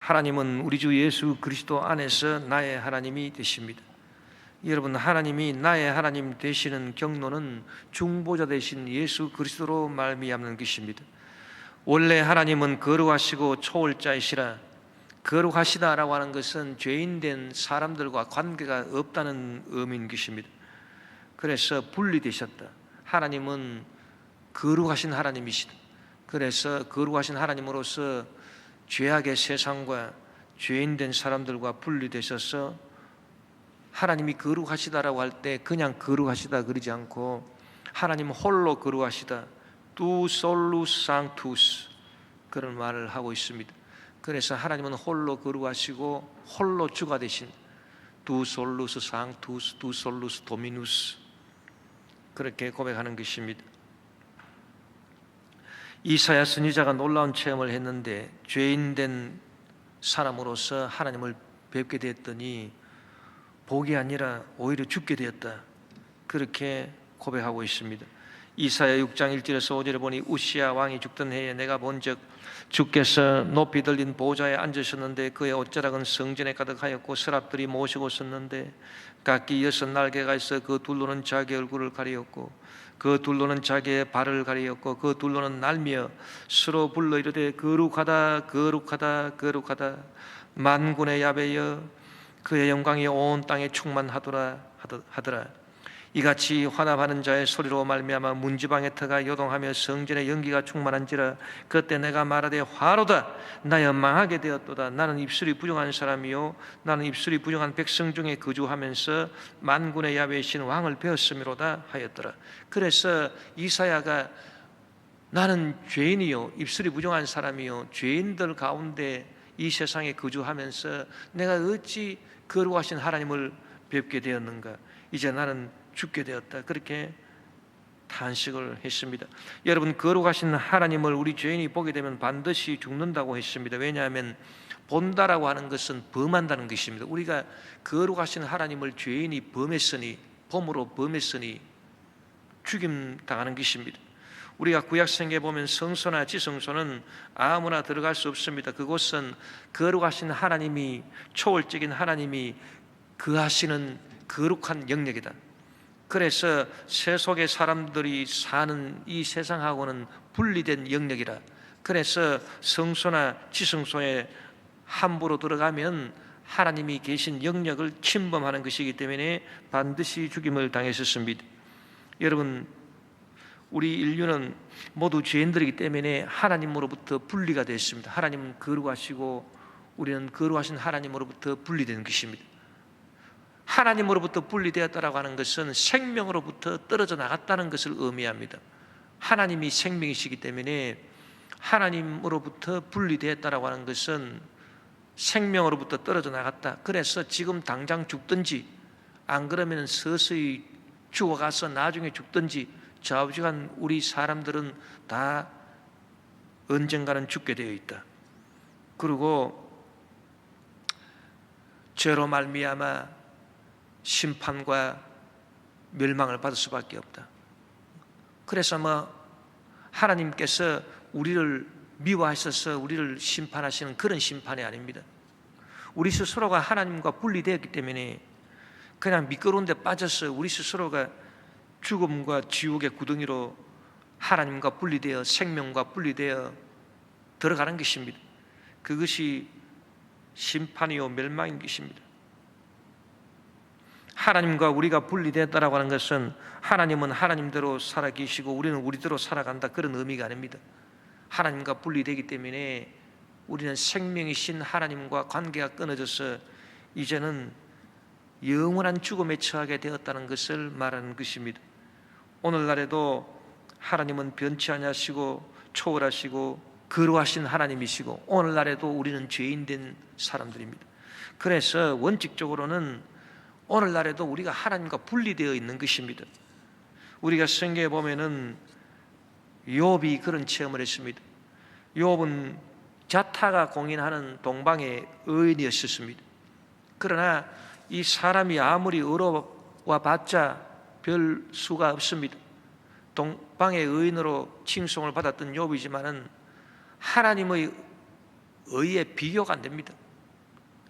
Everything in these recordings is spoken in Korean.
하나님은 우리 주 예수 그리스도 안에서 나의 하나님이 되십니다. 여러분, 하나님이 나의 하나님 되시는 경로는 중보자 되신 예수 그리스도로 말미암는 것입니다. 원래 하나님은 거룩하시고 초월자이시라. 거룩하시다라고 하는 것은 죄인된 사람들과 관계가 없다는 의미인 것입니다. 그래서 분리되셨다. 하나님은 거룩하신 하나님이시다. 그래서 거룩하신 하나님으로서 죄악의 세상과 죄인된 사람들과 분리되셔서 하나님이 거룩하시다라고 할 때 그냥 거룩하시다 그러지 않고 하나님 홀로 거룩하시다, tu solus sanctus, 그런 말을 하고 있습니다. 그래서 하나님은 홀로 거룩하시고 홀로 주가 되신 tu solus sanctus, tu solus dominus, 그렇게 고백하는 것입니다. 이사야 선지자가 놀라운 체험을 했는데 죄인된 사람으로서 하나님을 뵙게 되었더니 복이 아니라 오히려 죽게 되었다, 그렇게 고백하고 있습니다. 이사야 6장 1절에서 5절에 보니 우시야 왕이 죽던 해에 내가 본즉 주께서 높이 들린 보좌에 앉으셨는데 그의 옷자락은 성전에 가득하였고 서랍들이 모시고 섰는데 각기 6날개가 있어 그 둘로는 자기 얼굴을 가리었고 그 둘로는 자기의 발을 가리었고 그 둘로는 날며 서로 불러 이르되 거룩하다 거룩하다 거룩하다 만군의 야베여 그의 영광이 온 땅에 충만하더라 하더라. 이같이 화답하는 자의 소리로 말미암아 문지방의 터가 요동하며 성전의 연기가 충만한지라. 그때 내가 말하되 화로다 나여 망하게 되었도다. 나는 입술이 부정한 사람이요 나는 입술이 부정한 백성 중에 거주하면서 만군의 야베이신 왕을 배웠음이로다 하였더라. 그래서 이사야가 나는 죄인이요 입술이 부정한 사람이요 죄인들 가운데 이 세상에 거주하면서 내가 어찌 거룩하신 하나님을 뵙게 되었는가, 이제 나는 죽게 되었다, 그렇게 탄식을 했습니다. 여러분, 거룩하신 하나님을 우리 죄인이 보게 되면 반드시 죽는다고 했습니다. 왜냐하면 본다라고 하는 것은 범한다는 것입니다. 우리가 거룩하신 하나님을 죄인이 범으로 범했으니 죽임당하는 것입니다. 우리가 구약성경에 보면 성소나 지성소는 아무나 들어갈 수 없습니다. 그곳은 거룩하신 하나님이, 초월적인 하나님이 거하시는 거룩한 영역이다. 그래서 세속의 사람들이 사는 이 세상하고는 분리된 영역이라. 그래서 성소나 지성소에 함부로 들어가면 하나님이 계신 영역을 침범하는 것이기 때문에 반드시 죽임을 당했었습니다. 여러분, 우리 인류는 모두 죄인들이기 때문에 하나님으로부터 분리가 됐습니다. 하나님은 거룩하시고 우리는 거룩하신 하나님으로부터 분리된 것입니다. 하나님으로부터 분리되었다라고 하는 것은 생명으로부터 떨어져 나갔다는 것을 의미합니다. 하나님이 생명이시기 때문에 하나님으로부터 분리되었다라고 하는 것은 생명으로부터 떨어져 나갔다. 그래서 지금 당장 죽든지 안 그러면 서서히 죽어가서 나중에 죽든지 좌우지간 우리 사람들은 다 언젠가는 죽게 되어 있다. 그리고 죄로 말미암아 심판과 멸망을 받을 수밖에 없다. 그래서 하나님께서 우리를 미워하셔서 우리를 심판하시는 그런 심판이 아닙니다. 우리 스스로가 하나님과 분리되었기 때문에 그냥 미끄러운 데 빠져서 우리 스스로가 죽음과 지옥의 구덩이로 하나님과 분리되어 생명과 분리되어 들어가는 것입니다. 그것이 심판이요 멸망인 것입니다. 하나님과 우리가 분리되었다라고 하는 것은 하나님은 하나님대로 살아 계시고 우리는 우리대로 살아간다, 그런 의미가 아닙니다. 하나님과 분리되기 때문에 우리는 생명이신 하나님과 관계가 끊어져서 이제는 영원한 죽음에 처하게 되었다는 것을 말하는 것입니다. 오늘날에도 하나님은 변치 아니하시고 초월하시고 거룩하신 하나님이시고 오늘날에도 우리는 죄인된 사람들입니다. 그래서 원칙적으로는 오늘날에도 우리가 하나님과 분리되어 있는 것입니다. 우리가 성경에 보면은 욥이 그런 체험을 했습니다. 욥은 자타가 공인하는 동방의 의인이었습니다. 그러나 이 사람이 아무리 의로워 봤자 별 수가 없습니다. 동방의 의인으로 칭송을 받았던 욥이지만은 하나님의 의에 비교가 안 됩니다.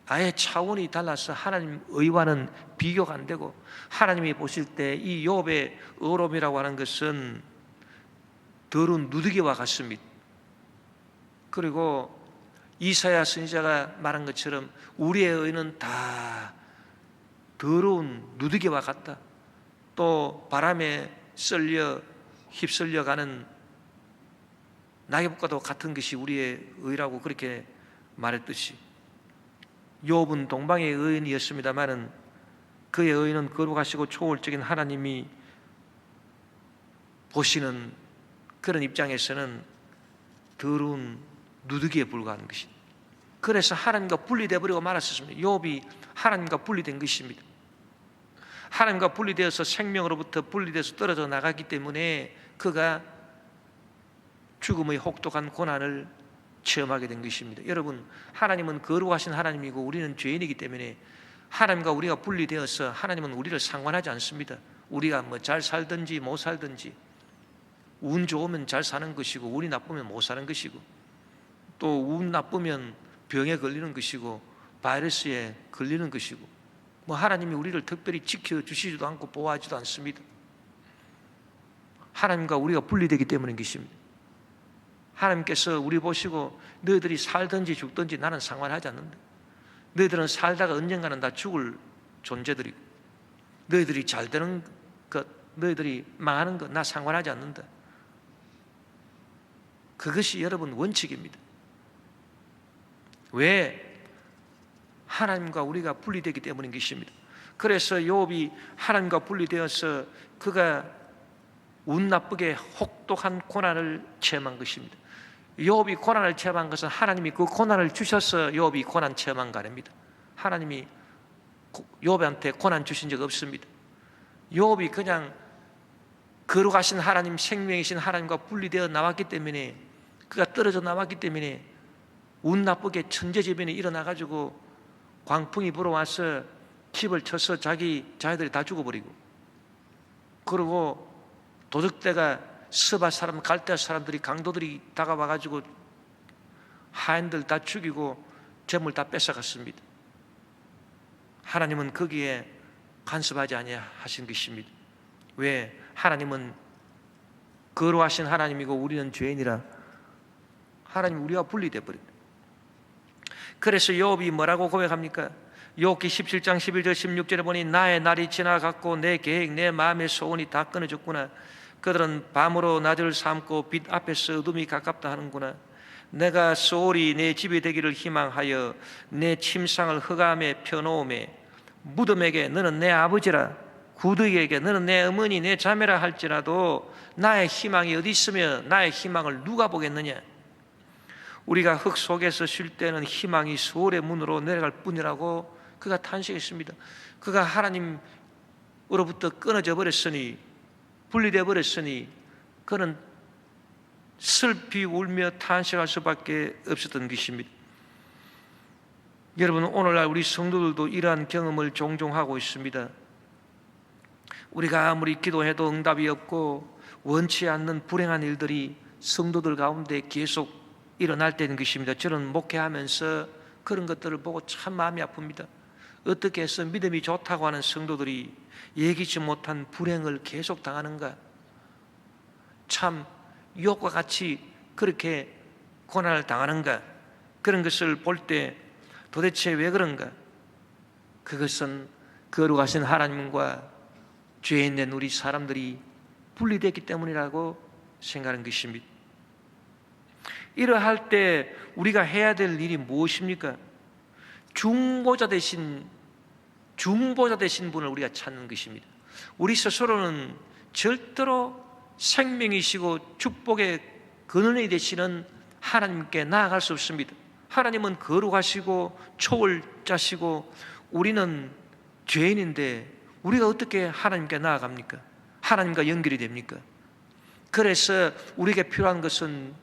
아예 차원이 달라서 하나님 의와는 비교가 안 되고, 하나님이 보실 때 이 욥의 의로움이라고 하는 것은 더러운 누더기와 같습니다. 그리고 이사야 선지자가 말한 것처럼 우리의 의는 다 더러운 누더기와 같다. 또 바람에 썰려 휩쓸려 가는 낙엽과도 같은 것이 우리의 의라고 그렇게 말했듯이, 욥은 동방의 의인이었습니다마는 그의 의는 거룩하시고 초월적인 하나님이 보시는 그런 입장에서는 더러운 누더기에 불과한 것입니다. 그래서 하나님과 분리되어 버리고 말았습니다. 욥이 하나님과 분리된 것입니다. 하나님과 분리되어서 생명으로부터 분리돼서 떨어져 나갔기 때문에 그가 죽음의 혹독한 고난을 체험하게 된 것입니다. 여러분, 하나님은 거룩하신 하나님이고 우리는 죄인이기 때문에 하나님과 우리가 분리되어서 하나님은 우리를 상관하지 않습니다. 우리가 뭐 잘 살든지 못 살든지, 운 좋으면 잘 사는 것이고 운이 나쁘면 못 사는 것이고, 또 운 나쁘면 병에 걸리는 것이고 바이러스에 걸리는 것이고, 뭐 하나님이 우리를 특별히 지켜주시지도 않고 보호하지도 않습니다. 하나님과 우리가 분리되기 때문인 것입니다. 하나님께서 우리 보시고 너희들이 살든지 죽든지 나는 상관하지 않는다. 너희들은 살다가 언젠가는 다 죽을 존재들이고, 너희들이 잘 되는 것, 너희들이 망하는 것 나 상관하지 않는다. 그것이 여러분 원칙입니다. 왜? 하나님과 우리가 분리되기 때문인 것입니다. 그래서 욥이 하나님과 분리되어서 그가 운 나쁘게 혹독한 고난을 체험한 것입니다. 욥이 고난을 체험한 것은 하나님이 그 고난을 주셔서 욥이 고난 체험한 거 아닙니다. 하나님이 욥한테 고난 주신 적 없습니다. 욥이 그냥 거룩하신 하나님, 생명이신 하나님과 분리되어 나왔기 때문에, 그가 떨어져 나왔기 때문에 운 나쁘게 천재지변이 일어나가지고 광풍이 불어와서 집을 쳐서 자기들이 다 죽어버리고, 그리고 도적대가 스바 사람, 갈대아 사람들이, 강도들이 다가와가지고 하인들 다 죽이고 재물 다 뺏어갔습니다. 하나님은 거기에 간섭하지 아니하신 것입니다. 왜? 하나님은 거룩하신 하나님이고 우리는 죄인이라 하나님 우리와 분리돼 버립니다. 그래서 욥이 뭐라고 고백합니까? 욥기 17장 11절 16절에 보니 나의 날이 지나갔고 내 계획 내 마음의 소원이 다 끊어졌구나. 그들은 밤으로 낮을 삼고 빛 앞에서 어둠이 가깝다 하는구나. 내가 소홀히 내 집이 되기를 희망하여 내 침상을 흑암에 펴놓음에 무덤에게 너는 내 아버지라, 구두에게 너는 내 어머니 내 자매라 할지라도 나의 희망이 어디 있으며 나의 희망을 누가 보겠느냐. 우리가 흙 속에서 쉴 때는 희망이 소홀의 문으로 내려갈 뿐이라고 그가 탄식했습니다. 그가 하나님으로부터 끊어져 버렸으니, 분리되어 버렸으니 그는 슬피 울며 탄식할 수밖에 없었던 것입니다. 여러분, 오늘날 우리 성도들도 이러한 경험을 종종 하고 있습니다. 우리가 아무리 기도해도 응답이 없고 원치 않는 불행한 일들이 성도들 가운데 계속 일어날 때는 것입니다. 저는 목회하면서 그런 것들을 보고 참 마음이 아픕니다. 어떻게 해서 믿음이 좋다고 하는 성도들이 예기치 못한 불행을 계속 당하는가? 참 욥과 같이 그렇게 고난을 당하는가? 그런 것을 볼 때 도대체 왜 그런가? 그것은 거룩하신 하나님과 죄인 된 우리 사람들이 분리됐기 때문이라고 생각하는 것입니다. 이러할 때 우리가 해야 될 일이 무엇입니까? 중보자 되신 분을 우리가 찾는 것입니다. 우리 스스로는 절대로 생명이시고 축복의 근원이 되시는 하나님께 나아갈 수 없습니다. 하나님은 거룩하시고 초월자시고 우리는 죄인인데 우리가 어떻게 하나님께 나아갑니까? 하나님과 연결이 됩니까? 그래서 우리에게 필요한 것은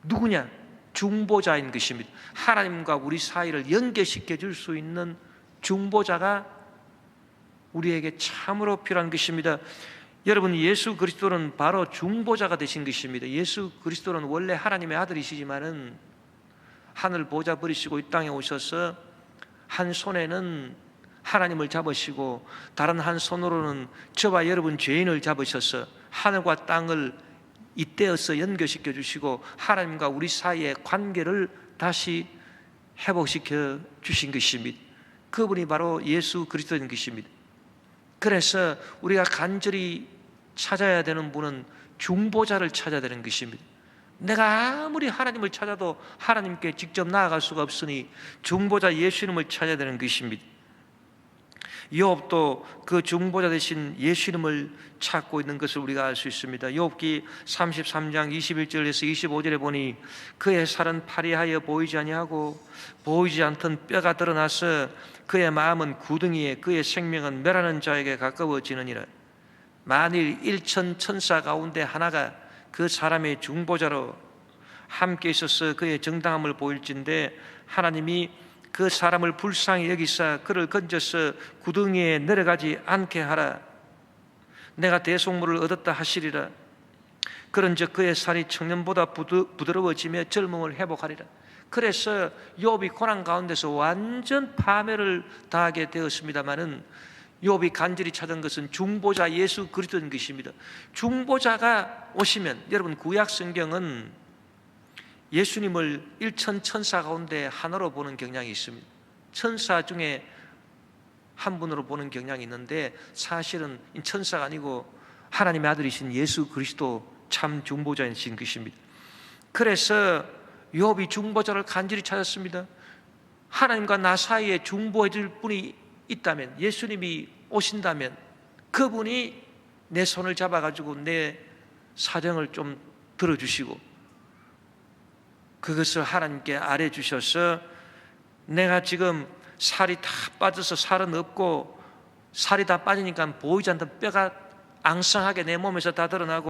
누구냐? 중보자인 것입니다. 하나님과 우리 사이를 연결시켜 줄 수 있는 중보자가 우리에게 참으로 필요한 것입니다. 여러분, 예수 그리스도는 바로 중보자가 되신 것입니다. 예수 그리스도는 원래 하나님의 아들이시지만은 하늘 보좌 버리시고 이 땅에 오셔서 한 손에는 하나님을 잡으시고 다른 한 손으로는 저와 여러분 죄인을 잡으셔서 하늘과 땅을 이때어서 연결시켜 주시고 하나님과 우리 사이의 관계를 다시 회복시켜 주신 것입니다. 그분이 바로 예수 그리스도인 것입니다. 그래서 우리가 간절히 찾아야 되는 분은 중보자를 찾아야 되는 것입니다. 내가 아무리 하나님을 찾아도 하나님께 직접 나아갈 수가 없으니 중보자 예수님을 찾아야 되는 것입니다. 욥도 그 중보자 되신 예수님을 찾고 있는 것을 우리가 알 수 있습니다. 욥기 33장 21절에서 25절에 보니 그의 살은 파리하여 보이지 아니하고 보이지 않던 뼈가 드러나서 그의 마음은 구덩이에 그의 생명은 멸하는 자에게 가까워지느니라. 만일 1천 천사 가운데 하나가 그 사람의 중보자로 함께 있어서 그의 정당함을 보일진데 하나님이 그 사람을 불쌍히 여기사 그를 건져서 구덩이에 내려가지 않게 하라. 내가 대속물을 얻었다 하시리라. 그런즉 그의 살이 청년보다 부드러워지며 젊음을 회복하리라. 그래서 욥이 고난 가운데서 완전 파멸을 당하게 되었습니다마는 욥이 간절히 찾은 것은 중보자 예수 그리스도인 것입니다. 중보자가 오시면, 여러분 구약 성경은 예수님을 일천 천사 가운데 하나로 보는 경향이 있습니다. 천사 중에 한 분으로 보는 경향이 있는데 사실은 천사가 아니고 하나님의 아들이신 예수 그리스도 참 중보자이신 것입니다. 그래서 욥이 중보자를 간절히 찾았습니다. 하나님과 나 사이에 중보해 줄 분이 있다면, 예수님이 오신다면 그분이 내 손을 잡아가지고 내 사정을 좀 들어주시고 그것을 하나님께 아뢰 주셔서 내가 지금 살이 다 빠져서 살은 없고 살이 다 빠지니까 보이지 않던 뼈가 앙상하게 내 몸에서 다 드러나고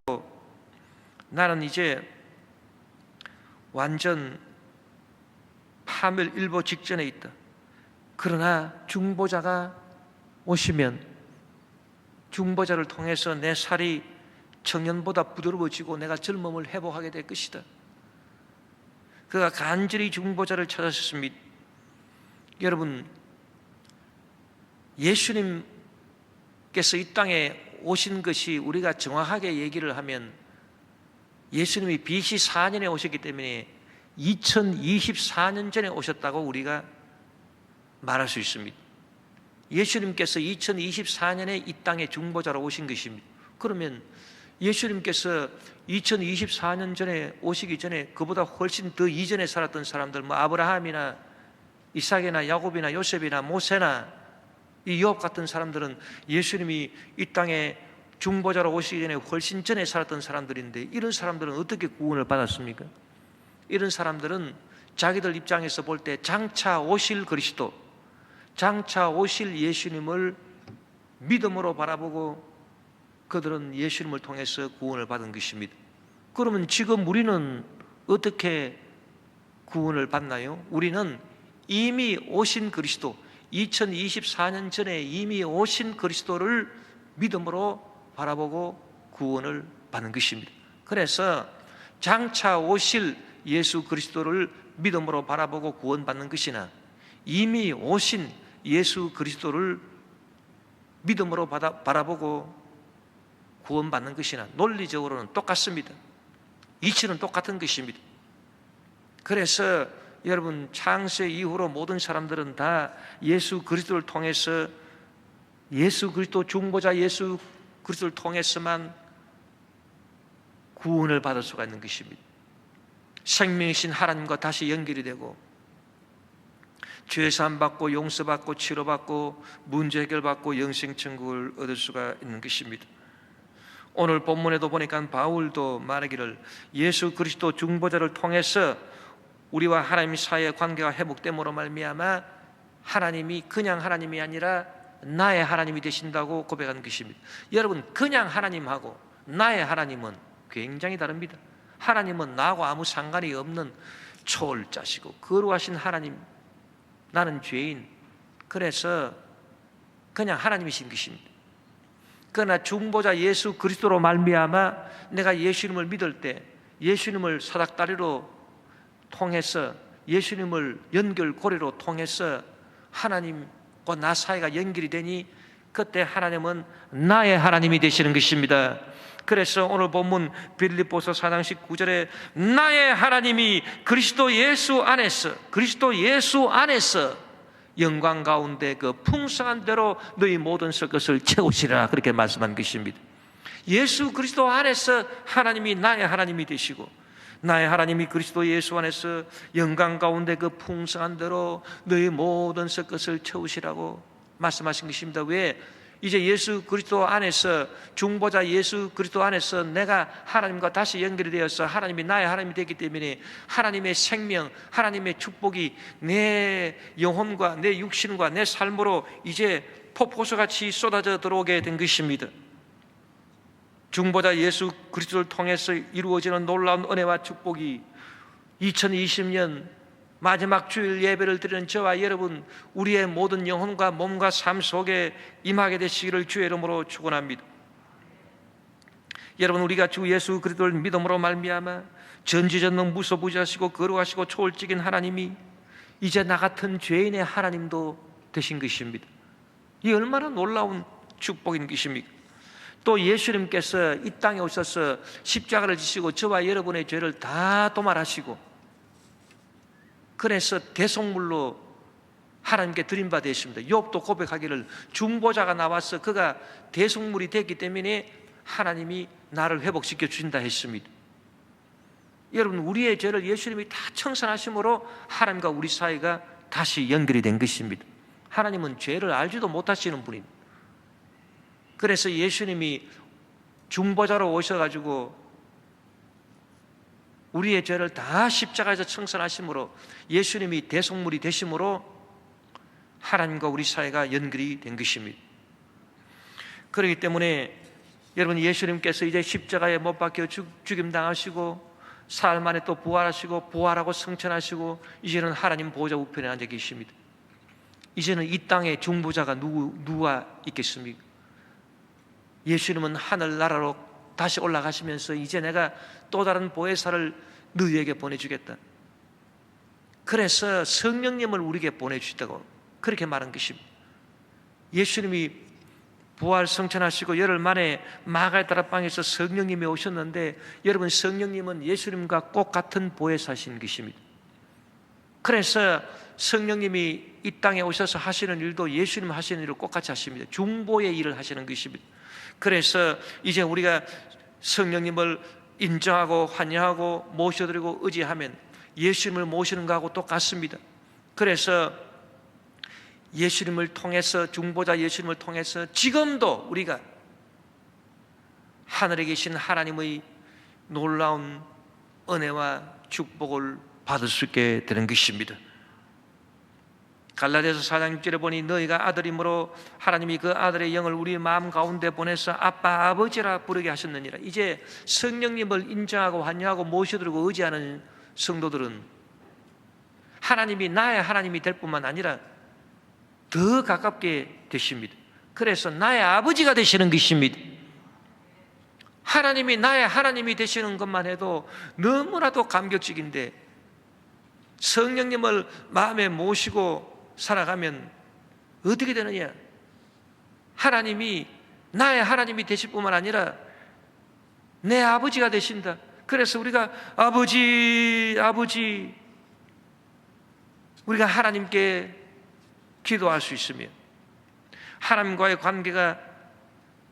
나는 이제 완전 파멸 일보 직전에 있다. 그러나 중보자가 오시면 중보자를 통해서 내 살이 청년보다 부드러워지고 내가 젊음을 회복하게 될 것이다. 그가 간절히 중보자를 찾았습니다. 여러분, 예수님께서 이 땅에 오신 것이 우리가 정확하게 얘기를 하면 예수님이 BC 4년에 오셨기 때문에 2024년 전에 오셨다고 우리가 말할 수 있습니다. 예수님께서 2024년에 이 땅에 중보자로 오신 것입니다. 그러면 예수님께서 2024년 전에 오시기 전에 그보다 훨씬 더 이전에 살았던 사람들, 뭐 아브라함이나 이삭이나 야곱이나 요셉이나 모세나 이 욥 같은 사람들은 예수님이 이 땅에 중보자로 오시기 전에 훨씬 전에 살았던 사람들인데 이런 사람들은 어떻게 구원을 받았습니까? 이런 사람들은 자기들 입장에서 볼 때 장차 오실 그리스도, 장차 오실 예수님을 믿음으로 바라보고 그들은 예수님을 통해서 구원을 받은 것입니다. 그러면 지금 우리는 어떻게 구원을 받나요? 우리는 이미 오신 그리스도, 2024년 전에 이미 오신 그리스도를 믿음으로 바라보고 구원을 받는 것입니다. 그래서 장차 오실 예수 그리스도를 믿음으로 바라보고 구원받는 것이나 이미 오신 예수 그리스도를 믿음으로 바라보고 구원받는 것이나 논리적으로는 똑같습니다. 이치는 똑같은 것입니다. 그래서 여러분 창세 이후로 모든 사람들은 다 예수 그리스도를 통해서 예수 그리스도 중보자 예수 그리스도를 통해서만 구원을 받을 수가 있는 것입니다. 생명이신 하나님과 다시 연결이 되고 죄사함 받고 용서받고 치료받고 문제 해결받고 영생천국을 얻을 수가 있는 것입니다. 오늘 본문에도 보니까 바울도 말하기를 예수 그리스도 중보자를 통해서 우리와 하나님 사이의 관계가 회복됨으로 말미암아 하나님이 그냥 하나님이 아니라 나의 하나님이 되신다고 고백하는 것입니다. 여러분, 그냥 하나님하고 나의 하나님은 굉장히 다릅니다. 하나님은 나하고 아무 상관이 없는 초월자시고 거룩하신 하나님, 나는 죄인, 그래서 그냥 하나님이신 것입니다. 그러나 중보자 예수 그리스도로 말미암아 내가 예수님을 믿을 때 예수님을 사닥다리로 통해서 예수님을 연결고리로 통해서 하나님과 나 사이가 연결이 되니 그때 하나님은 나의 하나님이 되시는 것입니다. 그래서 오늘 본문 빌립보서 4장 19절에 나의 하나님이 그리스도 예수 안에서 영광 가운데 그 풍성한 대로 너희 모든 설 것을 채우시리라, 그렇게 말씀한 것입니다. 예수 그리스도 안에서 하나님이 나의 하나님이 되시고 나의 하나님이 그리스도 예수 안에서 영광 가운데 그 풍성한 대로 너희 모든 설 것을 채우시라고 말씀하신 것입니다. 왜? 이제 예수 그리스도 안에서, 중보자 예수 그리스도 안에서 내가 하나님과 다시 연결이 되어서 하나님이 나의 하나님이 되기 때문에 하나님의 생명, 하나님의 축복이 내 영혼과 내 육신과 내 삶으로 이제 폭포수같이 쏟아져 들어오게 된 것입니다. 중보자 예수 그리스도를 통해서 이루어지는 놀라운 은혜와 축복이 2020년 마지막 주일 예배를 드리는 저와 여러분, 우리의 모든 영혼과 몸과 삶 속에 임하게 되시기를 주의 이름으로 축원합니다. 여러분, 우리가 주 예수 그리스도를 믿음으로 말미암아 전지전능 무소부지하시고 거룩하시고 초월적인 하나님이 이제 나 같은 죄인의 하나님도 되신 것입니다. 이 얼마나 놀라운 축복인 것입니까? 또 예수님께서 이 땅에 오셔서 십자가를 지시고 저와 여러분의 죄를 다 도말하시고 그래서 대속물로 하나님께 드린 바 되십니다. 욥도 고백하기를 중보자가 나와서 그가 대속물이 됐기 때문에 하나님이 나를 회복시켜 주신다 했습니다. 여러분, 우리의 죄를 예수님이 다 청산하심으로 하나님과 우리 사이가 다시 연결이 된 것입니다. 하나님은 죄를 알지도 못하시는 분입니다. 그래서 예수님이 중보자로 오셔가지고 우리의 죄를 다 십자가에서 청산하심으로 예수님이 대속물이 되심으로 하나님과 우리 사이가 연결이 된 것입니다. 그렇기 때문에 여러분, 예수님께서 이제 십자가에 못 박혀 죽임당하시고 사흘 만에 또 부활하시고 부활하고 승천하시고 이제는 하나님 보좌 우편에 앉아 계십니다. 이제는 이 땅에 중보자가 누가 있겠습니까? 예수님은 하늘나라로 다시 올라가시면서 이제 내가 또 다른 보혜사를 너희에게 보내주겠다. 그래서 성령님을 우리에게 보내주시다고 그렇게 말한 것입니다. 예수님이 부활 승천하시고 열흘 만에 마가다라 방에서 성령님이 오셨는데 여러분, 성령님은 예수님과 꼭 같은 보혜사신 것입니다. 그래서 성령님이 이 땅에 오셔서 하시는 일도 예수님 하시는 일을 똑같이 하십니다. 중보의 일을 하시는 것입니다. 그래서 이제 우리가 성령님을 인정하고 환영하고 모셔드리고 의지하면 예수님을 모시는 것하고 똑같습니다. 그래서 예수님을 통해서, 중보자 예수님을 통해서 지금도 우리가 하늘에 계신 하나님의 놀라운 은혜와 축복을 받을 수 있게 되는 것입니다. 갈라디아서 4장 6절에 보니 너희가 아들이므로 하나님이 그 아들의 영을 우리 마음 가운데 보내서 아빠 아버지라 부르게 하셨느니라. 이제 성령님을 인정하고 환영하고 모셔드리고 의지하는 성도들은 하나님이 나의 하나님이 될 뿐만 아니라 더 가깝게 되십니다. 그래서 나의 아버지가 되시는 것입니다. 하나님이 나의 하나님이 되시는 것만 해도 너무나도 감격적인데 성령님을 마음에 모시고 살아가면 어떻게 되느냐? 하나님이 나의 하나님이 되실 뿐만 아니라 내 아버지가 되신다. 그래서 우리가 아버지 우리가 하나님께 기도할 수 있으며 하나님과의 관계가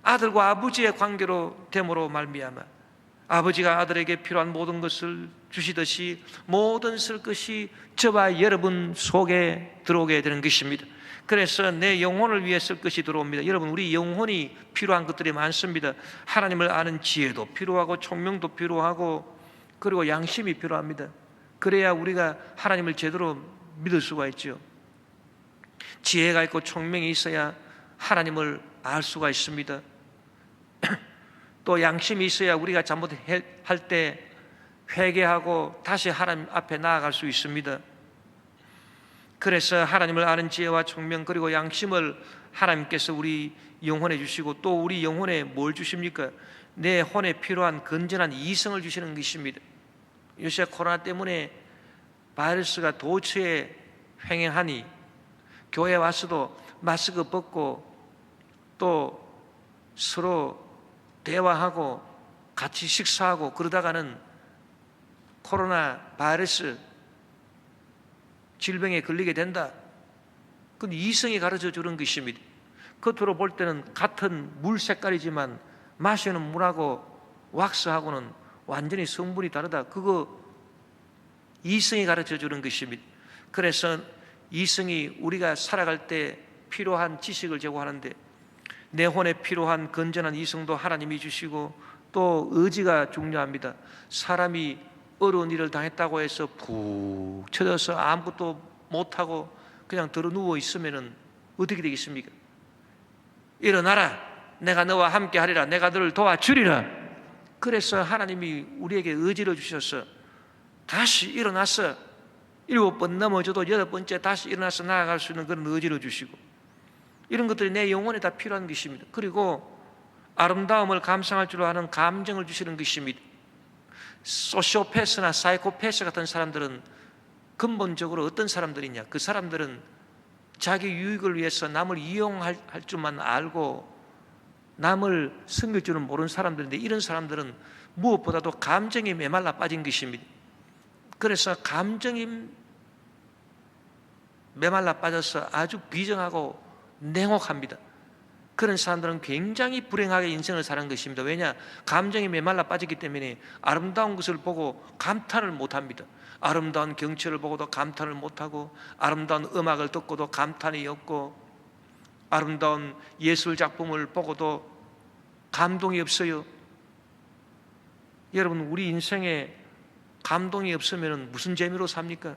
아들과 아버지의 관계로 됨으로 말미암아 아버지가 아들에게 필요한 모든 것을 주시듯이 모든 쓸 것이 저와 여러분 속에 들어오게 되는 것입니다. 그래서 내 영혼을 위해 쓸 것이 들어옵니다. 여러분, 우리 영혼이 필요한 것들이 많습니다. 하나님을 아는 지혜도 필요하고 총명도 필요하고 그리고 양심이 필요합니다. 그래야 우리가 하나님을 제대로 믿을 수가 있죠. 지혜가 있고 총명이 있어야 하나님을 알 수가 있습니다. 또 양심이 있어야 우리가 잘못할 때 회개하고 다시 하나님 앞에 나아갈 수 있습니다. 그래서 하나님을 아는 지혜와 총명 그리고 양심을 하나님께서 우리 영혼에 주시고 또 우리 영혼에 뭘 주십니까? 내 혼에 필요한 건전한 이성을 주시는 것입니다. 요새 코로나 때문에 바이러스가 도처에 횡행하니 교회 와서도 마스크 벗고 또 서로 대화하고 같이 식사하고 그러다가는 코로나 바이러스 질병에 걸리게 된다. 그건 이성이 가르쳐 주는 것입니다. 겉으로 볼 때는 같은 물 색깔이지만 마시는 물하고 왁스하고는 완전히 성분이 다르다. 그거 이성이 가르쳐 주는 것입니다. 그래서 이성이 우리가 살아갈 때 필요한 지식을 제공하는데 내 혼에 필요한 건전한 이성도 하나님이 주시고 또 의지가 중요합니다. 사람이 어려운 일을 당했다고 해서 푹 쳐져서 아무것도 못하고 그냥 들어 누워 있으면 어떻게 되겠습니까? 일어나라, 내가 너와 함께 하리라, 내가 너를 도와주리라. 그래서 하나님이 우리에게 의지를 주셔서 다시 일어나서 7번 넘어져도 8번째 다시 일어나서 나아갈 수 있는 그런 의지를 주시고, 이런 것들이 내 영혼에 다 필요한 것입니다. 그리고 아름다움을 감상할 줄 아는 감정을 주시는 것입니다. 소시오패스나 사이코패스 같은 사람들은 근본적으로 어떤 사람들이냐? 그 사람들은 자기 유익을 위해서 남을 이용할 줄만 알고 남을 섬길 줄은 모르는 사람들인데, 이런 사람들은 무엇보다도 감정에 메말라 빠진 것입니다. 그래서 감정이 메말라 빠져서 아주 비정하고 냉혹합니다. 그런 사람들은 굉장히 불행하게 인생을 사는 것입니다. 왜냐? 감정이 메말라 빠졌기 때문에 아름다운 것을 보고 감탄을 못합니다. 아름다운 경치를 보고도 감탄을 못하고, 아름다운 음악을 듣고도 감탄이 없고, 아름다운 예술 작품을 보고도 감동이 없어요. 여러분, 우리 인생에 감동이 없으면 무슨 재미로 삽니까?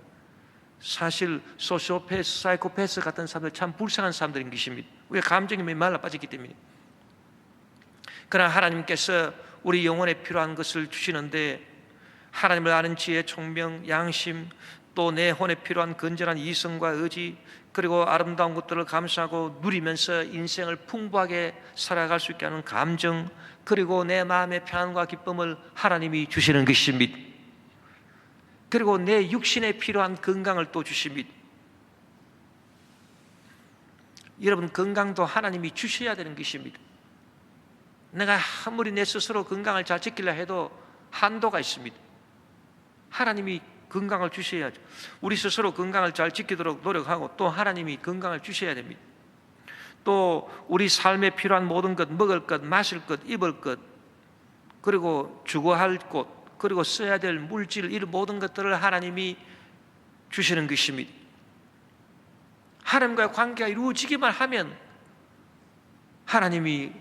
사실 소시오패스, 사이코패스 같은 사람들 참 불쌍한 사람들인 것입니다. 왜? 감정이 메말라 빠졌기 때문에. 그러나 하나님께서 우리 영혼에 필요한 것을 주시는데, 하나님을 아는 지혜, 총명, 양심, 또 내 혼에 필요한 건전한 이성과 의지, 그리고 아름다운 것들을 감사하고 누리면서 인생을 풍부하게 살아갈 수 있게 하는 감정, 그리고 내 마음의 평안과 기쁨을 하나님이 주시는 것입니다. 그리고 내 육신에 필요한 건강을 또 주십니다. 여러분, 건강도 하나님이 주셔야 되는 것입니다. 내가 아무리 내 스스로 건강을 잘 지키려 해도 한도가 있습니다. 하나님이 건강을 주셔야죠. 우리 스스로 건강을 잘 지키도록 노력하고 또 하나님이 건강을 주셔야 됩니다. 또 우리 삶에 필요한 모든 것, 먹을 것, 마실 것, 입을 것, 그리고 주거할 곳, 그리고 써야 될 물질, 이런 모든 것들을 하나님이 주시는 것입니다. 하나님과의 관계가 이루어지기만 하면 하나님이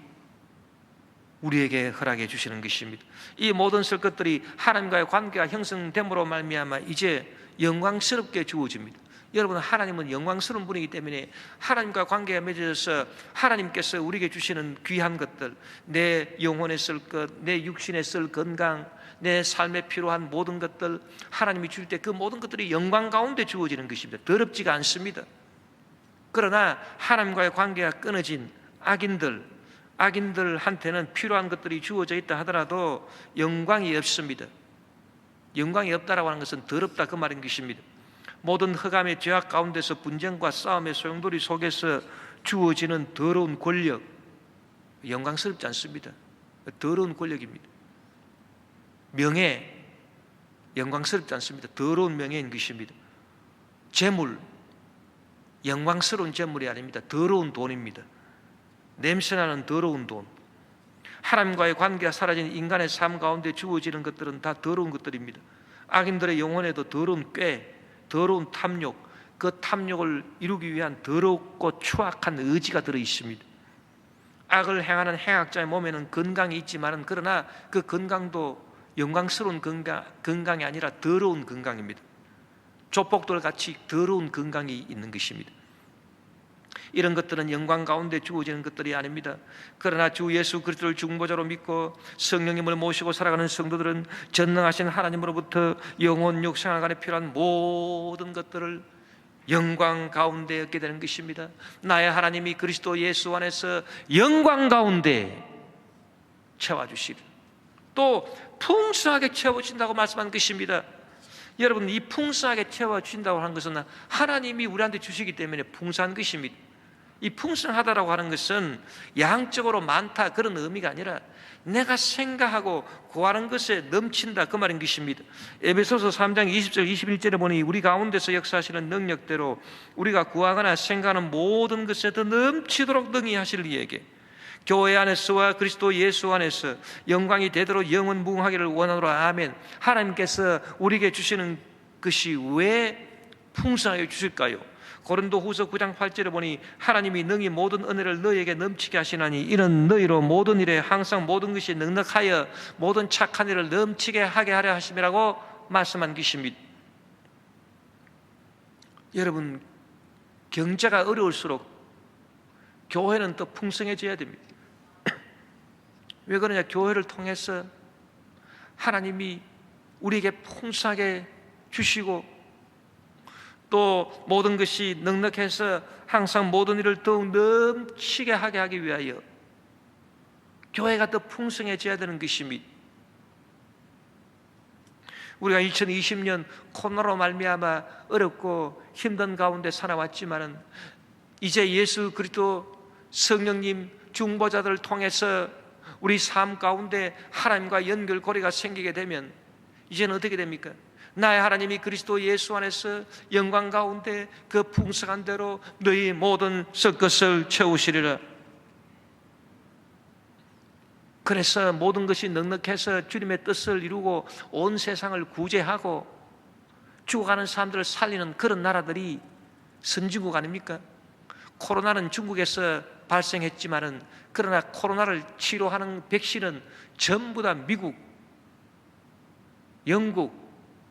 우리에게 허락해 주시는 것입니다. 이 모든 설 것들이 하나님과의 관계가 형성됨으로 말미암아 이제 영광스럽게 주어집니다. 여러분, 하나님은 영광스러운 분이기 때문에 하나님과 관계가 맺어져서 하나님께서 우리에게 주시는 귀한 것들, 내 영혼에 쓸 것, 내 육신에 쓸 건강, 내 삶에 필요한 모든 것들, 하나님이 줄 때 그 모든 것들이 영광 가운데 주어지는 것입니다. 더럽지가 않습니다. 그러나 하나님과의 관계가 끊어진 악인들한테는 필요한 것들이 주어져 있다 하더라도 영광이 없습니다. 영광이 없다라고 하는 것은 더럽다, 그 말인 것입니다. 모든 흑암의 죄악 가운데서 분쟁과 싸움의 소용돌이 속에서 주어지는 더러운 권력, 영광스럽지 않습니다. 더러운 권력입니다. 명예, 영광스럽지 않습니다. 더러운 명예인 것입니다. 재물, 영광스러운 재물이 아닙니다. 더러운 돈입니다. 냄새나는 더러운 돈. 하나님과의 관계가 사라진 인간의 삶 가운데 주어지는 것들은 다 더러운 것들입니다. 악인들의 영혼에도 더러운 꾀, 더러운 탐욕, 그 탐욕을 이루기 위한 더럽고 추악한 의지가 들어 있습니다. 악을 행하는 행악자의 몸에는 건강이 있지만, 그러나 그 건강도 영광스러운 건강이 아니라 더러운 건강입니다. 조폭들 같이 더러운 건강이 있는 것입니다. 이런 것들은 영광 가운데 주어지는 것들이 아닙니다. 그러나 주 예수 그리스도를 중보자로 믿고 성령님을 모시고 살아가는 성도들은 전능하신 하나님으로부터 영혼 육생활간에 필요한 모든 것들을 영광 가운데 얻게 되는 것입니다. 나의 하나님이 그리스도 예수 안에서 영광 가운데 채워주시리, 또 풍성하게 채워진다고 말씀한 것입니다. 여러분, 이 풍성하게 채워주신다고 하는 것은 하나님이 우리한테 주시기 때문에 풍성한 것입니다. 이 풍성하다라고 하는 것은 양적으로 많다 그런 의미가 아니라 내가 생각하고 구하는 것에 넘친다 그 말인 것입니다. 에베소서 3장 20절 21절에 보니 우리 가운데서 역사하시는 능력대로 우리가 구하거나 생각하는 모든 것에 더 넘치도록 능히 하실 이에게 교회 안에서와 그리스도 예수 안에서 영광이 되도록 영원 무궁하기를 원하노라. 아멘. 하나님께서 우리에게 주시는 것이 왜 풍성하게 주실까요? 고린도후서 9장 8절에 보니 하나님이 능히 모든 은혜를 너희에게 넘치게 하시나니 이는 너희로 모든 일에 항상 모든 것이 넉넉하여 모든 착한 일을 넘치게 하게 하려 하심이라고 말씀한 것입니다. 여러분, 경제가 어려울수록 교회는 더 풍성해져야 됩니다. 왜 그러냐? 교회를 통해서 하나님이 우리에게 풍성하게 주시고 또 모든 것이 넉넉해서 항상 모든 일을 더욱 넘치게 하기 위하여 교회가 더 풍성해져야 되는 것입니다. 우리가 2020년 코로나로 말미암아 어렵고 힘든 가운데 살아왔지만은 이제 예수 그리스도 성령님 중보자들을 통해서 우리 삶 가운데 하나님과 연결고리가 생기게 되면 이제는 어떻게 됩니까? 나의 하나님이 그리스도 예수 안에서 영광 가운데 그 풍성한 대로 너희 모든 썩 것을 채우시리라. 그래서 모든 것이 넉넉해서 주님의 뜻을 이루고 온 세상을 구제하고 죽어가는 사람들을 살리는 그런 나라들이 선진국 아닙니까? 코로나는 중국에서 발생했지만은 그러나 코로나를 치료하는 백신은 전부 다 미국, 영국,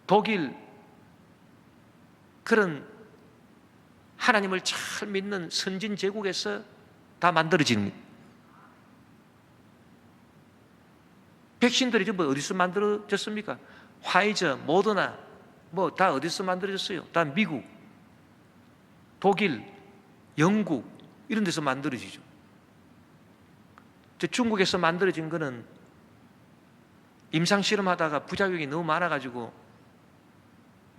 독일 그런 하나님을 잘 믿는 선진 제국에서 다 만들어지는 거예요. 백신들이 전부 어디서 만들어졌습니까? 화이저, 모더나 뭐 다 어디서 만들어졌어요? 다 미국, 독일, 영국 이런 데서 만들어지죠. 중국에서 만들어진 거는 임상실험하다가 부작용이 너무 많아가지고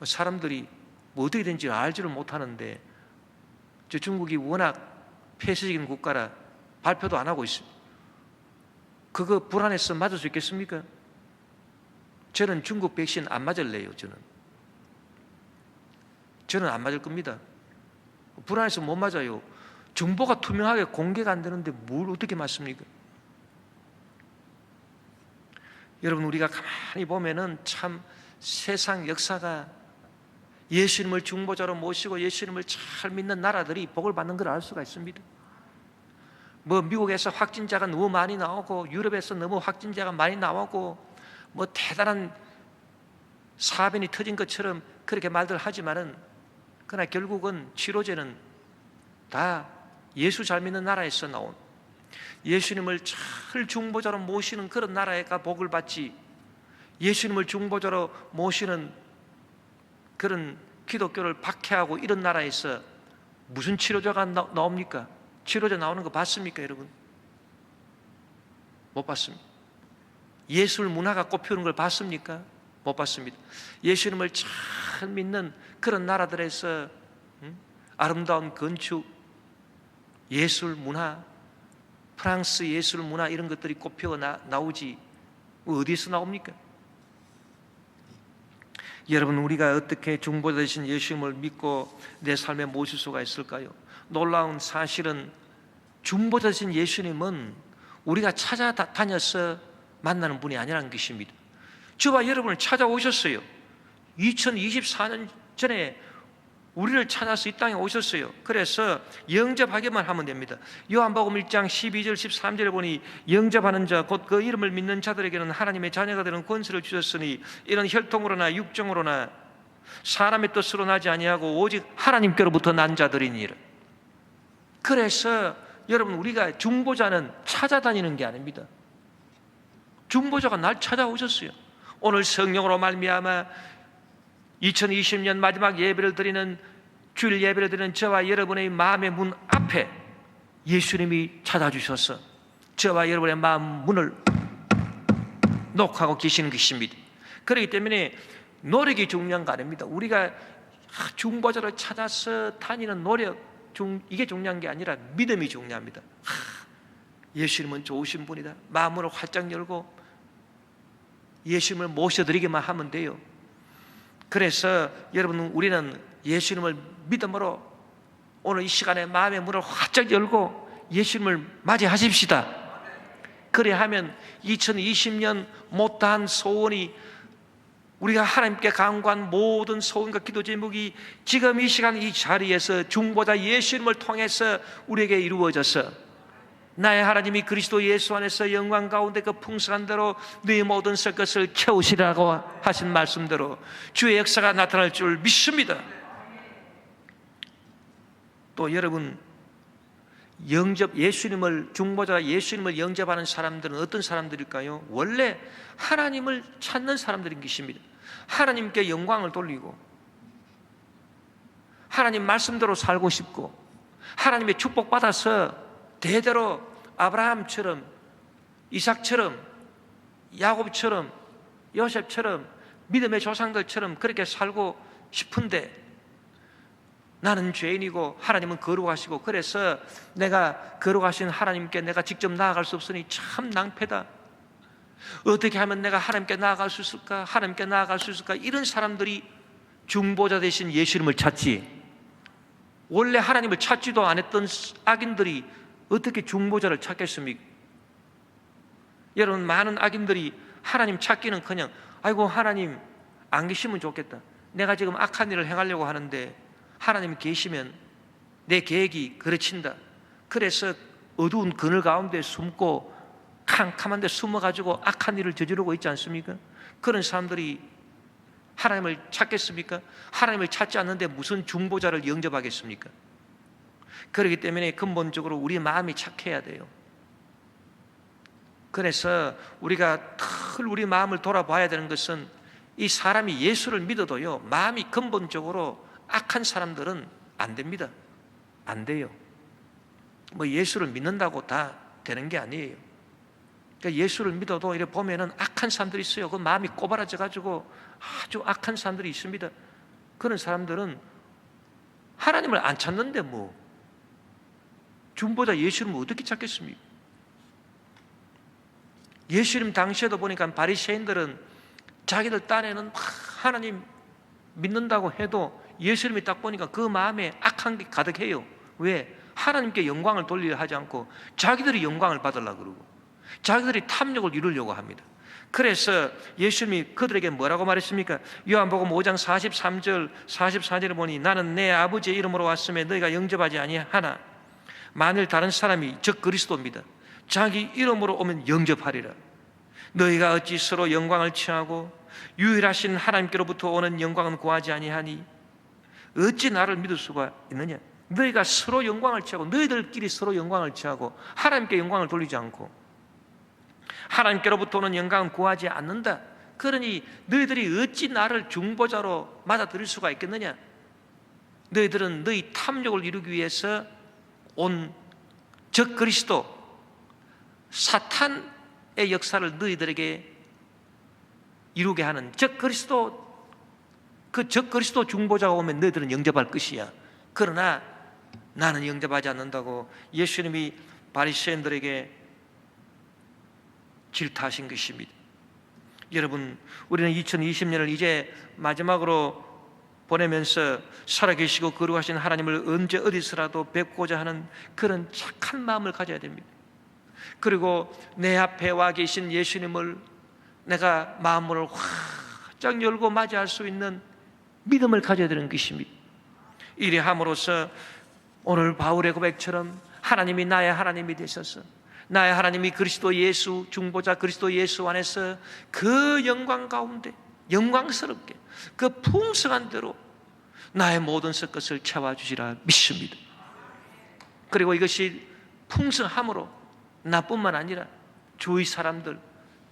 사람들이 뭐 어떻게 된지 알지를 못하는데 중국이 워낙 폐쇄적인 국가라 발표도 안 하고 있습니다. 그거 불안해서 맞을 수 있겠습니까? 저는 중국 백신 안 맞을래요. 저는 안 맞을 겁니다. 불안해서 못 맞아요. 정보가 투명하게 공개가 안 되는데 뭘 어떻게 맞습니까? 여러분, 우리가 가만히 보면은 참 세상 역사가 예수님을 중보자로 모시고 예수님을 잘 믿는 나라들이 복을 받는 걸 알 수가 있습니다. 뭐 미국에서 확진자가 너무 많이 나오고 유럽에서 너무 확진자가 많이 나오고 뭐 대단한 사변이 터진 것처럼 그렇게 말들 하지만은 그러나 결국은 치료제는 다 예수 잘 믿는 나라에서 나온 예수님을 잘 중보자로 모시는 그런 나라에가 복을 받지, 예수님을 중보자로 모시는 그런 기독교를 박해하고 이런 나라에서 무슨 치료제가 나옵니까? 치료제 나오는 거 봤습니까, 여러분? 못 봤습니다. 예술 문화가 꽃피우는 걸 봤습니까? 못 봤습니다. 예수님을 잘 믿는 그런 나라들에서 아름다운 건축, 예술 문화, 프랑스 예술 문화 이런 것들이 꽃피워 나오지 어디서 나옵니까? 여러분, 우리가 어떻게 중보자 되신 예수님을 믿고 내 삶에 모실 수가 있을까요? 놀라운 사실은 중보자 되신 예수님은 우리가 찾아다녀서 만나는 분이 아니라는 것입니다. 저와 여러분을 찾아오셨어요. 2024년 전에 우리를 찾아서 이 땅에 오셨어요. 그래서 영접하기만 하면 됩니다. 요한복음 1장 12절 13절에 보니 영접하는 자 곧 그 이름을 믿는 자들에게는 하나님의 자녀가 되는 권세를 주셨으니 이는 혈통으로나 육정으로나 사람의 뜻으로 나지 아니하고 오직 하나님께로부터 난 자들이니라. 그래서 여러분, 우리가 중보자는 찾아다니는 게 아닙니다. 중보자가 날 찾아오셨어요. 오늘 성령으로 말미암아 2020년 마지막 예배를 드리는 주일 예배를 드리는 저와 여러분의 마음의 문 앞에 예수님이 찾아주셔서 저와 여러분의 마음 문을 녹하고 계시는 것입니다. 그렇기 때문에 노력이 중요한 거 아닙니다. 우리가 중보자를 찾아서 다니는 노력, 이게 중요한 게 아니라 믿음이 중요합니다. 예수님은 좋으신 분이다. 마음을 활짝 열고 예수님을 모셔드리기만 하면 돼요. 그래서 여러분, 우리는 예수님을 믿음으로 오늘 이 시간에 마음의 문을 활짝 열고 예수님을 맞이하십시다. 그래야 하면 2020년 못다한 소원이, 우리가 하나님께 간구한 모든 소원과 기도 제목이 지금 이 시간 이 자리에서 중보자 예수님을 통해서 우리에게 이루어져서, 나의 하나님이 그리스도 예수 안에서 영광 가운데 그 풍성한 대로 너희 모든 썩 것을 채우시라고 하신 말씀대로 주의 역사가 나타날 줄 믿습니다. 또 여러분, 중보자 예수님을 영접하는 사람들은 어떤 사람들일까요? 원래 하나님을 찾는 사람들인 것입니다. 하나님께 영광을 돌리고 하나님 말씀대로 살고 싶고 하나님의 축복받아서 대대로 아브라함처럼, 이삭처럼, 야곱처럼, 요셉처럼, 믿음의 조상들처럼 그렇게 살고 싶은데, 나는 죄인이고 하나님은 거룩하시고, 그래서 내가 거룩하신 하나님께 내가 직접 나아갈 수 없으니 참 낭패다. 어떻게 하면 내가 하나님께 나아갈 수 있을까? 하나님께 나아갈 수 있을까? 이런 사람들이 중보자 대신 예수님을 찾지, 원래 하나님을 찾지도 않았던 악인들이 어떻게 중보자를 찾겠습니까? 여러분, 많은 악인들이 하나님 찾기는 그냥, 아이고 하나님 안 계시면 좋겠다, 내가 지금 악한 일을 행하려고 하는데 하나님 계시면 내 계획이 그르친다. 그래서 어두운 그늘 가운데 숨고 캄캄한 데 숨어가지고 악한 일을 저지르고 있지 않습니까? 그런 사람들이 하나님을 찾겠습니까? 하나님을 찾지 않는데 무슨 중보자를 영접하겠습니까? 그렇기 때문에 근본적으로 우리 마음이 착해야 돼요. 그래서 우리가 늘 우리 마음을 돌아봐야 되는 것은, 이 사람이 예수를 믿어도요, 마음이 근본적으로 악한 사람들은 안 됩니다. 안 돼요. 뭐 예수를 믿는다고 다 되는 게 아니에요. 그러니까 예수를 믿어도 이렇게 보면은 악한 사람들이 있어요. 그 마음이 꼬바라져 가지고 아주 악한 사람들이 있습니다. 그런 사람들은 하나님을 안 찾는데 뭐 중보자 예수님을 어떻게 찾겠습니까? 예수님 당시에도 보니까 바리새인들은 자기들 딴에는 하나님 믿는다고 해도 예수님이 딱 보니까 그 마음에 악한 게 가득해요. 왜? 하나님께 영광을 돌리려 하지 않고 자기들이 영광을 받으려고 그러고 자기들이 탐욕을 이루려고 합니다. 그래서 예수님이 그들에게 뭐라고 말했습니까? 요한복음 5장 43절 44절을 보니, 나는 내 아버지의 이름으로 왔음에 너희가 영접하지 아니하나 만일 다른 사람이 즉 그리스도입니다, 자기 이름으로 오면 영접하리라. 너희가 어찌 서로 영광을 취하고 유일하신 하나님께로부터 오는 영광은 구하지 아니하니 어찌 나를 믿을 수가 있느냐? 너희가 서로 영광을 취하고 너희들끼리 서로 영광을 취하고 하나님께 영광을 돌리지 않고 하나님께로부터 오는 영광은 구하지 않는다. 그러니 너희들이 어찌 나를 중보자로 맞아들일 수가 있겠느냐? 너희들은 너희 탐욕을 이루기 위해서 온 적 그리스도 사탄의 역사를 너희들에게 이루게 하는 적 그리스도, 그 적 그리스도 중보자가 오면 너희들은 영접할 것이야. 그러나 나는 영접하지 않는다고 예수님이 바리새인들에게 질타하신 것입니다. 여러분, 우리는 2020년을 이제 마지막으로 보내면서 살아계시고 거룩하신 하나님을 언제 어디서라도 뵙고자 하는 그런 착한 마음을 가져야 됩니다. 그리고 내 앞에 와 계신 예수님을 내가 마음을 활짝 열고 맞이할 수 있는 믿음을 가져야 되는 것입니다. 이리 함으로써 오늘 바울의 고백처럼 하나님이 나의 하나님이 되셔서 나의 하나님이 그리스도 예수, 중보자 그리스도 예수 안에서 그 영광 가운데 영광스럽게 그 풍성한 대로 나의 모든 썩 것을 채워주시라 믿습니다. 그리고 이것이 풍성함으로 나뿐만 아니라 주위 사람들,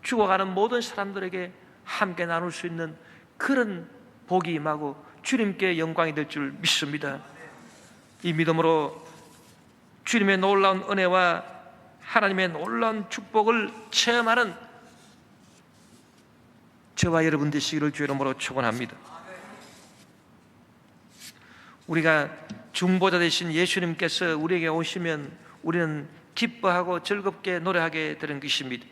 죽어가는 모든 사람들에게 함께 나눌 수 있는 그런 복이 임하고 주님께 영광이 될 줄 믿습니다. 이 믿음으로 주님의 놀라운 은혜와 하나님의 놀라운 축복을 체험하는 저와 여러분 되시기를 주의 이름으로 축원합니다. 우리가 중보자 되신 예수님께서 우리에게 오시면 우리는 기뻐하고 즐겁게 노래하게 되는 것입니다.